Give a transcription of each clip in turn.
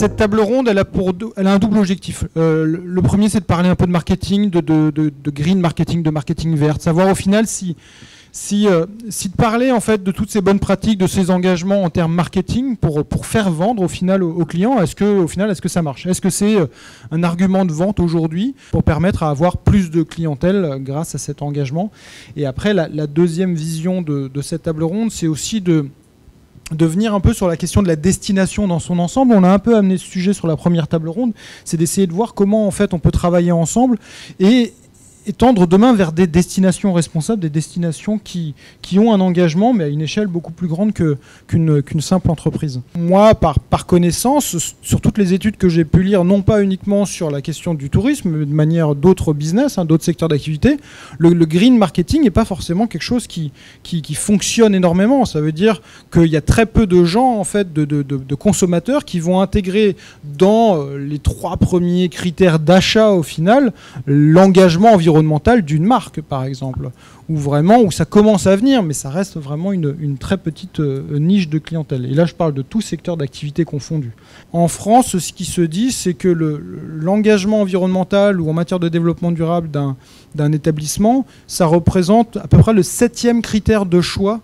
Cette table ronde, elle a un double objectif. Le premier, c'est de parler un peu de marketing, de green marketing, de marketing vert, de savoir au final si de parler en fait de toutes ces bonnes pratiques, de ces engagements en termes marketing pour faire vendre au final aux clients, est-ce que ça marche? Est-ce que c'est un argument de vente aujourd'hui pour permettre à avoir plus de clientèle grâce à cet engagement? Et après, la deuxième vision de cette table ronde, c'est aussi de venir un peu sur la question de la destination dans son ensemble. On a un peu amené ce sujet sur la première table ronde, c'est d'essayer de voir comment en fait on peut travailler ensemble et tendre demain vers des destinations responsables, des destinations qui ont un engagement, mais à une échelle beaucoup plus grande qu'une simple entreprise. Moi, par connaissance, sur toutes les études que j'ai pu lire, non pas uniquement sur la question du tourisme, mais de manière d'autres business, d'autres secteurs d'activité, le green marketing n'est pas forcément quelque chose qui fonctionne énormément. Ça veut dire qu'il y a très peu de gens, en fait, de consommateurs qui vont intégrer dans les 3 premiers critères d'achat, au final, l'engagement environnemental d'une marque, par exemple, où ça commence à venir, mais ça reste vraiment une très petite niche de clientèle. Et là, je parle de tout secteur d'activité confondu. En France, ce qui se dit, c'est que l'engagement environnemental ou en matière de développement durable d'un établissement, ça représente à peu près le 7e critère de choix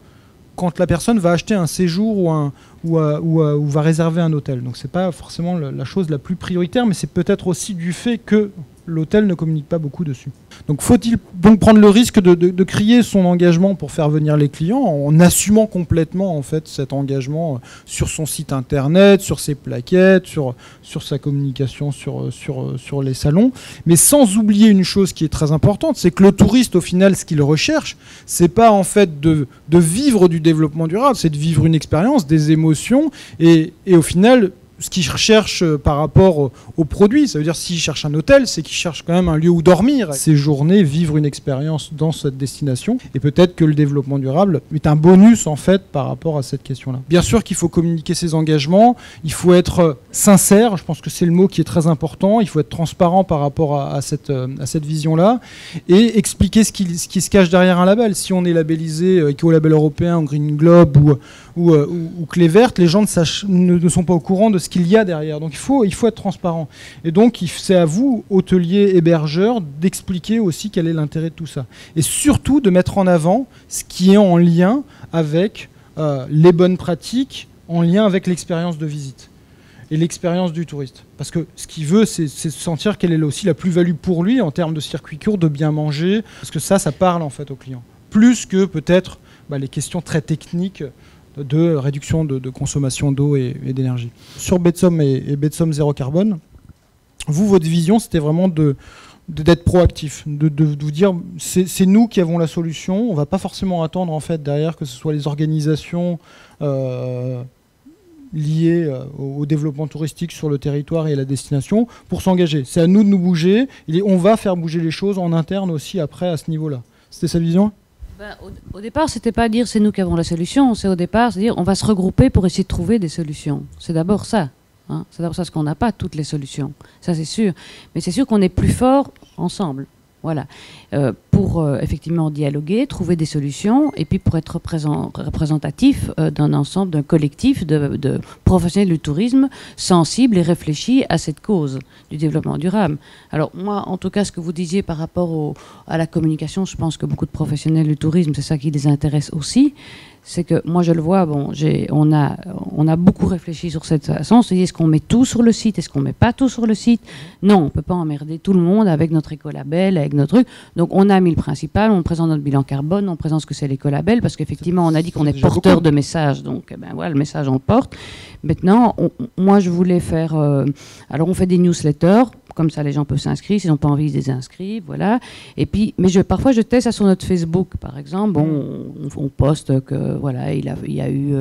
quand la personne va acheter un séjour ou va réserver un hôtel. Donc c'est pas forcément la chose la plus prioritaire, mais c'est peut-être aussi du fait que l'hôtel ne communique pas beaucoup dessus. Donc faut-il donc prendre le risque de crier son engagement pour faire venir les clients en assumant complètement en fait cet engagement sur son site internet, sur ses plaquettes, sur sa communication sur les salons, mais sans oublier une chose qui est très importante, c'est que le touriste au final ce qu'il recherche, c'est pas en fait de vivre du développement durable, c'est de vivre une expérience, des émotions et au final ce qu'il recherche par rapport au produit. Ça veut dire s'il cherche un hôtel, c'est qu'il cherche quand même un lieu où dormir, séjourner, vivre une expérience dans cette destination. Et peut-être que le développement durable est un bonus en fait par rapport à cette question-là. Bien sûr qu'il faut communiquer ses engagements, il faut être sincère, je pense que c'est le mot qui est très important, il faut être transparent par rapport à cette vision-là et expliquer ce qui se cache derrière un label. Si on est labellisé Écolabel européen ou Green Globe ou Clé Verte, les gens ne sont pas au courant de ce qu'il y a derrière. Donc il faut être transparent. Et donc c'est à vous, hôteliers, hébergeurs, d'expliquer aussi quel est l'intérêt de tout ça. Et surtout de mettre en avant ce qui est en lien avec les bonnes pratiques, en lien avec l'expérience de visite et l'expérience du touriste. Parce que ce qu'il veut, c'est sentir quelle est aussi la plus-value pour lui en termes de circuit court, de bien manger, parce que ça parle en fait aux clients. Plus que peut-être les questions très techniques de réduction de consommation d'eau et d'énergie. Sur Betsom et Betsom Zéro Carbone, votre vision, c'était vraiment d'être proactif, de vous dire c'est nous qui avons la solution, on ne va pas forcément attendre en fait derrière que ce soit les organisations liées au développement touristique sur le territoire et à la destination pour s'engager. C'est à nous de nous bouger et on va faire bouger les choses en interne aussi après à ce niveau-là. C'était sa vision ? Au départ, c'était pas dire c'est nous qui avons la solution, c'est au départ c'est dire on va se regrouper pour essayer de trouver des solutions. C'est d'abord ça. C'est d'abord ça, parce qu'on n'a pas toutes les solutions. Ça, c'est sûr. Mais c'est sûr qu'on est plus fort ensemble. Voilà. Pour effectivement dialoguer, trouver des solutions, et puis pour être représentatif d'un ensemble, d'un collectif de professionnels du tourisme sensibles et réfléchis à cette cause du développement durable. Alors moi, en tout cas, ce que vous disiez par rapport à la communication, je pense que beaucoup de professionnels du tourisme, c'est ça qui les intéresse aussi. C'est que moi je le vois, on a beaucoup réfléchi sur cette façon. On se dit, est-ce qu'on met tout sur le site, est-ce qu'on met pas tout sur le site? Non, on peut pas emmerder tout le monde avec notre écolabel, avec notre truc. Donc on a mis le principal, on présente notre bilan carbone, on présente ce que c'est l'écolabel, parce qu'effectivement on a dit qu'on est porteur de messages, donc voilà, le message on le porte. Maintenant, moi je voulais faire, alors on fait des newsletters. Comme ça, les gens peuvent s'inscrire. S'ils n'ont pas envie, ils les inscrivent, voilà. Et puis, mais parfois, je teste ça sur notre Facebook, par exemple. On poste que, voilà, il y a eu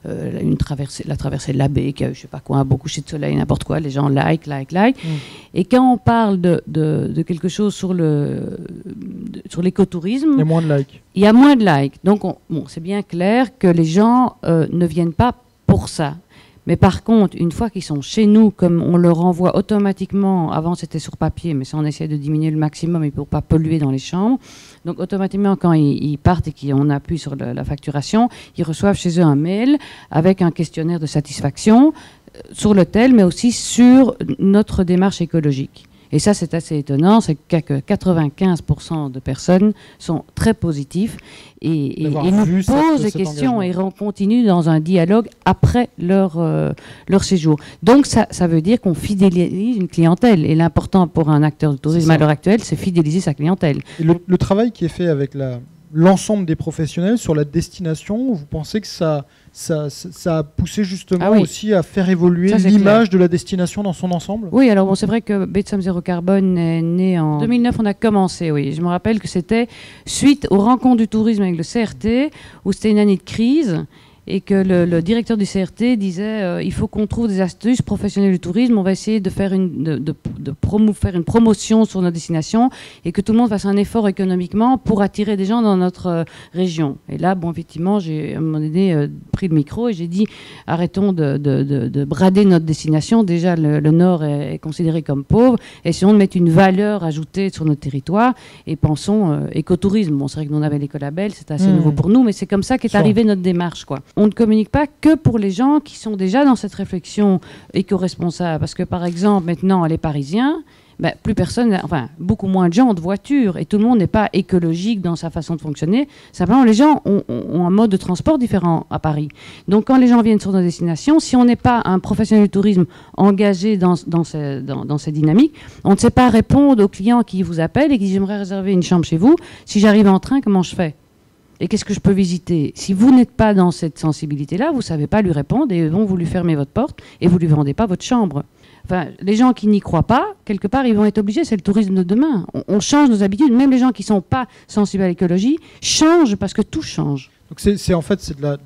la traversée de la baie, qu'il y a eu, je sais pas quoi, un beau coucher de soleil, n'importe quoi. Les gens like. Et quand on parle de quelque chose sur l'écotourisme, il y a moins de likes. Il y a moins de likes. Donc, c'est bien clair que les gens ne viennent pas pour ça. Mais par contre, une fois qu'ils sont chez nous, comme on leur envoie automatiquement, avant c'était sur papier, mais ça on essaie de diminuer le maximum pour ne pas polluer dans les chambres, donc automatiquement quand ils partent et qu'on appuie sur la facturation, ils reçoivent chez eux un mail avec un questionnaire de satisfaction sur l'hôtel, mais aussi sur notre démarche écologique. Et ça, c'est assez étonnant, c'est que 95% de personnes sont très positifs et nous posent des questions et on continue dans un dialogue après leur séjour. Donc ça veut dire qu'on fidélise une clientèle. Et l'important pour un acteur de tourisme à l'heure actuelle, c'est fidéliser sa clientèle. Et le travail qui est fait avec l'ensemble des professionnels sur la destination, vous pensez que ça a poussé justement aussi à faire évoluer l'image de la destination dans son ensemble? Oui, alors bon, c'est vrai que Baie Zéro Carbone est né en 2009, on a commencé, oui. Je me rappelle que c'était suite aux rencontres du tourisme avec le CRT, où c'était une année de crise, et que le directeur du CRT disait il faut qu'on trouve des astuces professionnelles du tourisme, on va essayer de faire faire une promotion sur nos destinations et que tout le monde fasse un effort économiquement pour attirer des gens dans notre région. Et là, bon, effectivement, j'ai à un moment donné pris le micro et j'ai dit arrêtons de brader notre destination. Déjà, le Nord est considéré comme pauvre. Essayons de mettre une valeur ajoutée sur notre territoire et pensons écotourisme. Bon, c'est vrai que nous on avait l'écolabel, c'est assez nouveau pour nous, mais c'est comme ça qu'est arrivée notre démarche, quoi. On ne communique pas que pour les gens qui sont déjà dans cette réflexion éco-responsable. Parce que, par exemple, maintenant, les Parisiens, plus personne, enfin, beaucoup moins de gens ont de voiture et tout le monde n'est pas écologique dans sa façon de fonctionner. Simplement, les gens ont un mode de transport différent à Paris. Donc, quand les gens viennent sur nos destinations, si on n'est pas un professionnel du tourisme engagé dans ces dynamiques, on ne sait pas répondre aux clients qui vous appellent et qui disent « j'aimerais réserver une chambre chez vous. Si j'arrive en train, comment je fais ? Et qu'est-ce que je peux visiter ?» Si vous n'êtes pas dans cette sensibilité-là, vous ne savez pas lui répondre et vous lui fermez votre porte et vous ne lui vendez pas votre chambre. Enfin, les gens qui n'y croient pas, quelque part, ils vont être obligés. C'est le tourisme de demain. On change nos habitudes. Même les gens qui ne sont pas sensibles à l'écologie changent parce que tout change. Donc c'est en fait c'est de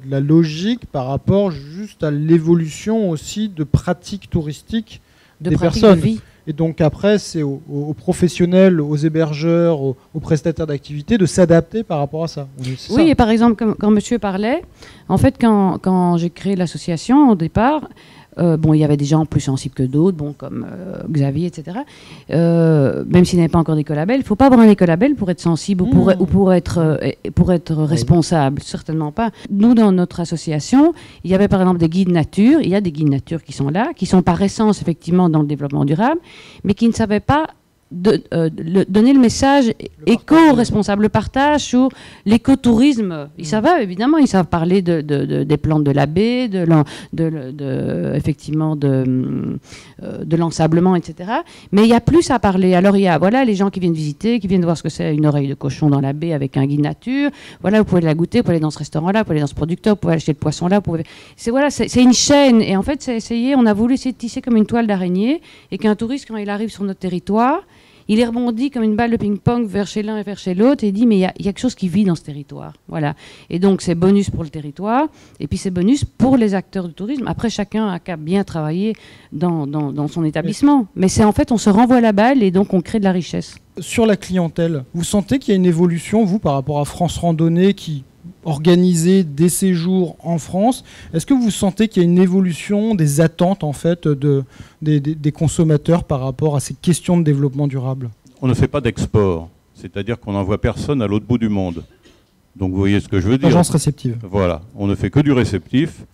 la logique par rapport juste à l'évolution aussi de pratiques touristiques des personnes. De vie. Et donc après, c'est aux professionnels, aux hébergeurs, aux prestataires d'activités de s'adapter par rapport à ça. Oui, et par exemple, quand monsieur parlait, en fait, quand j'ai créé l'association, au départ, il y avait des gens plus sensibles que d'autres, comme Xavier, etc. Même s'il n'avait pas encore d'écolabel, il ne faut pas avoir un écolabel pour être sensible ou pour être responsable, certainement pas. Nous, dans notre association, il y avait par exemple des guides nature, il y a des guides nature qui sont là, qui sont par essence effectivement dans le développement durable, mais qui ne savaient pas donner le message éco-responsable, le partage sur l'écotourisme. Ils savent, évidemment, ils savent parler des plantes de la baie, effectivement de l'ensablement, etc. Mais il y a plus à parler. Alors il y a les gens qui viennent visiter, qui viennent voir ce que c'est une oreille de cochon dans la baie avec un guide nature. Voilà, vous pouvez la goûter, vous pouvez aller dans ce restaurant-là, vous pouvez aller dans ce producteur, vous pouvez acheter le poisson-là. C'est une chaîne. Et en fait, on a voulu essayer de tisser comme une toile d'araignée et qu'un touriste, quand il arrive sur notre territoire, il est rebondi comme une balle de ping-pong vers chez l'un et vers chez l'autre et dit mais il y a quelque chose qui vit dans ce territoire. Voilà. Et donc c'est bonus pour le territoire et puis c'est bonus pour les acteurs du tourisme. Après chacun a qu'à bien travailler dans son établissement. Mais c'est en fait on se renvoie la balle et donc on crée de la richesse. Sur la clientèle, vous sentez qu'il y a une évolution, vous, par rapport à France Randonnée qui organisait des séjours en France. Est-ce que vous sentez qu'il y a une évolution des attentes en fait des consommateurs par rapport à ces questions de développement durable? On ne fait pas d'export, c'est-à-dire qu'on n'envoie personne à l'autre bout du monde. Donc vous voyez ce que je veux dire. Agence réceptive. Voilà, on ne fait que du réceptif.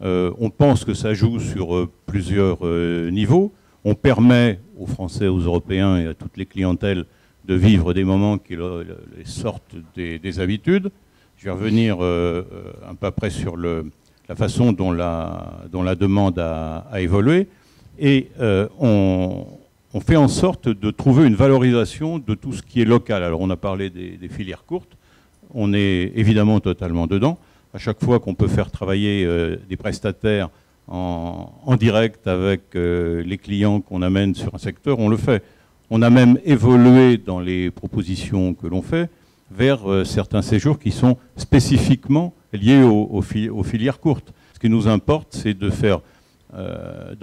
On pense que ça joue sur plusieurs niveaux. On permet aux Français, aux Européens et à toutes les clientèles de vivre des moments qui les sortent des habitudes. Je vais revenir un peu après sur la façon dont la demande a évolué. Et on fait en sorte de trouver une valorisation de tout ce qui est local. Alors on a parlé des filières courtes. On est évidemment totalement dedans. À chaque fois qu'on peut faire travailler des prestataires en direct avec les clients qu'on amène sur un secteur, on le fait. On a même évolué dans les propositions que l'on fait vers certains séjours qui sont spécifiquement liés aux filières courtes. Ce qui nous importe, c'est de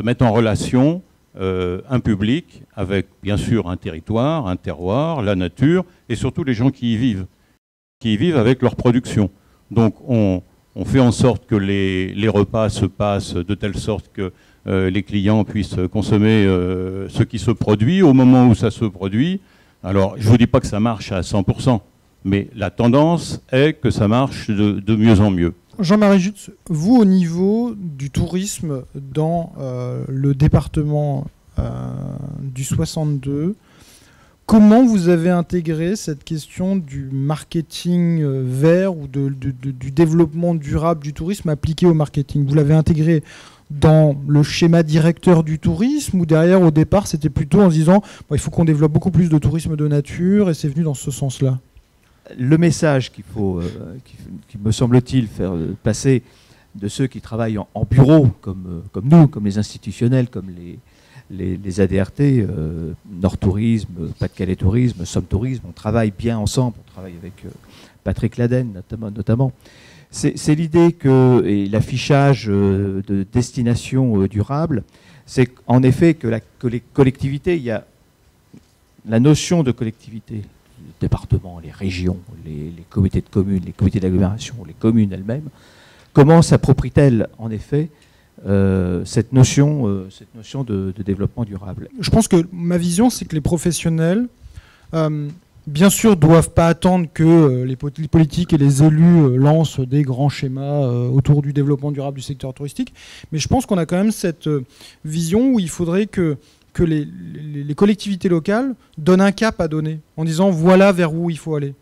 mettre en relation un public avec, bien sûr, un territoire, un terroir, la nature, et surtout les gens qui y vivent avec leur production. Donc on fait en sorte que les repas se passent de telle sorte que les clients puissent consommer ce qui se produit au moment où ça se produit. Alors, je ne vous dis pas que ça marche à 100%. Mais la tendance est que ça marche de mieux en mieux. Jean-Marie Jutz, vous, au niveau du tourisme dans le département du 62, comment vous avez intégré cette question du marketing vert ou du développement durable du tourisme appliqué au marketing? Vous l'avez intégré dans le schéma directeur du tourisme, ou derrière, au départ, c'était plutôt en se disant il faut qu'on développe beaucoup plus de tourisme de nature, et c'est venu dans ce sens-là? Le message qu'il faut, qui me semble-t-il, faire passer de ceux qui travaillent en bureau, comme nous, comme les institutionnels, comme les ADRT, Nord Tourisme, Pas-de-Calais Tourisme, Somme Tourisme, on travaille bien ensemble, on travaille avec Patrick Laden notamment. C'est l'idée que, et l'affichage de destination durable, c'est en effet que les collectivités, il y a la notion de collectivité, les départements, les régions, les comités de communes, les comités d'agglomération, les communes elles-mêmes, comment s'approprient-elles en effet cette notion de développement durable? Je pense que ma vision, c'est que les professionnels, bien sûr, ne doivent pas attendre que les politiques et les élus lancent des grands schémas autour du développement durable du secteur touristique. Mais je pense qu'on a quand même cette vision où il faudrait que les collectivités locales donnent un cap à donner, en disant voilà vers où il faut aller.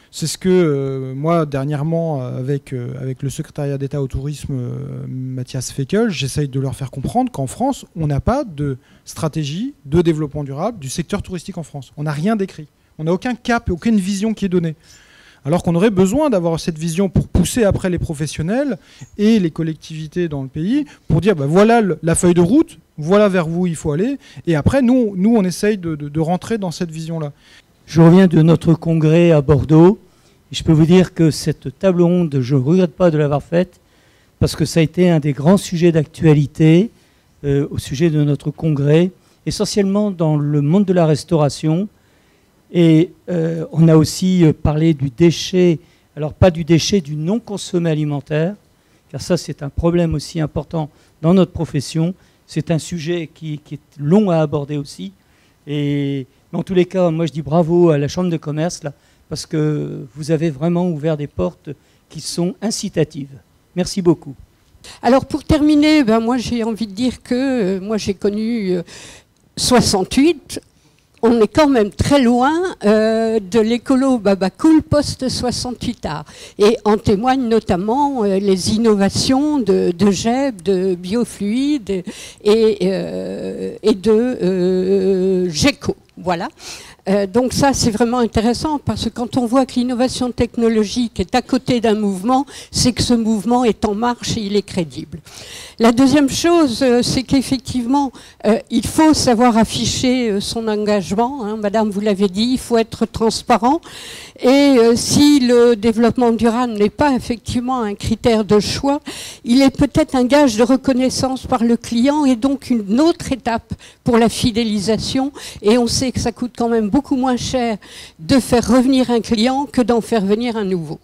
C'est ce que moi, dernièrement, avec le secrétariat d'État au tourisme, Mathias Feckel, j'essaye de leur faire comprendre qu'en France, on n'a pas de stratégie de développement durable du secteur touristique en France. On n'a rien d'écrit. On n'a aucun cap et aucune vision qui est donnée. Alors qu'on aurait besoin d'avoir cette vision pour pousser après les professionnels et les collectivités dans le pays pour dire voilà la feuille de route, voilà vers où il faut aller. Et après, nous on essaye de rentrer dans cette vision-là. Je reviens de notre congrès à Bordeaux. Et je peux vous dire que cette table ronde, je ne regrette pas de l'avoir faite parce que ça a été un des grands sujets d'actualité au sujet de notre congrès, essentiellement dans le monde de la restauration. Et on a aussi parlé du déchet, alors pas du déchet, du non-consommé alimentaire, car ça c'est un problème aussi important dans notre profession. C'est un sujet qui est long à aborder aussi. Et en tous les cas, moi je dis bravo à la Chambre de commerce, là, parce que vous avez vraiment ouvert des portes qui sont incitatives. Merci beaucoup. Alors pour terminer, moi j'ai envie de dire que moi j'ai connu 68. On est quand même très loin de l'écolo Babacool post-68 art. Et en témoignent notamment les innovations de GEB, de biofluide et de GECO. Voilà. Donc ça, c'est vraiment intéressant parce que quand on voit que l'innovation technologique est à côté d'un mouvement, c'est que ce mouvement est en marche et il est crédible. La deuxième chose, c'est qu'effectivement, il faut savoir afficher son engagement. Hein, Madame, vous l'avez dit, il faut être transparent. Et si le développement durable n'est pas effectivement un critère de choix, il est peut-être un gage de reconnaissance par le client et donc une autre étape pour la fidélisation. Et on sait que ça coûte quand même beaucoup moins cher de faire revenir un client que d'en faire venir un nouveau.